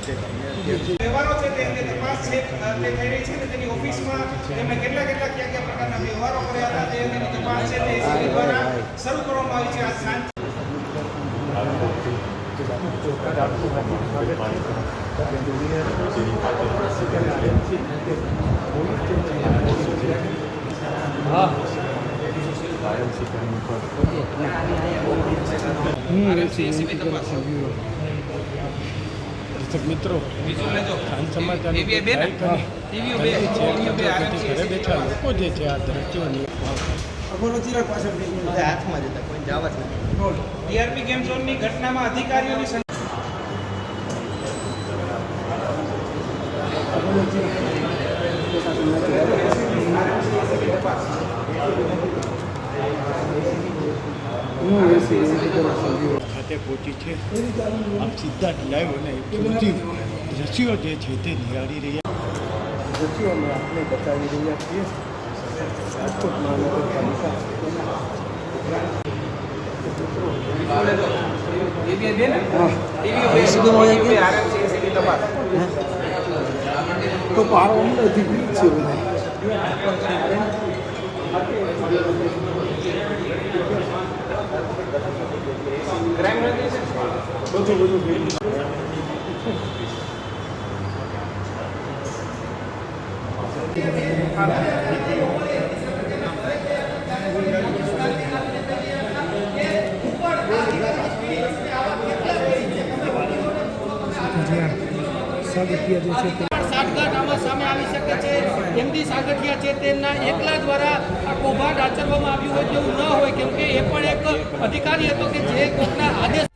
વ્યવહારો છે તે તપાસ છે તે થઈ રહી છે ને તેની ઓફિસમાં એમણે કેટલા કયા પ્રકારના વ્યવહારો કર્યા હતા તેની તપાસ છે તે સીબી દ્વારા શરૂ કરવામાં આવી છે. આ સાંજ મિત્રો ખાન સમાચાર ઘરે બેઠા લોકો જે છે આ દ્રશ્યોની હાથમાં જતા કોઈ જવા જ નથી. ટીઆરપી ગેમ ઝોનની ઘટનામાં અધિકારીઓની ખાતે પહોંચી છે. આપ સીધા જ લાઈવ અને દ્રશ્યો જે છે તે નિહાળી રહ્યા દ્રશ્યો અમે આપણે બતાવી રહ્યા છીએ. રાજકોટ મહાનગરપાલિકા તો પારો અધિકૃત છે. સાઠગાંઠ આમાં સામે આવી શકે છે. એમડી સાગઠિયા છે તેમના એકલા દ્વારા આ કૌભાંડ આચરવામાં આવ્યું હોય તેવું ન હોય, કેમ કે એ પણ એક અધિકારી હતો કે જે કોઈકના આદેશ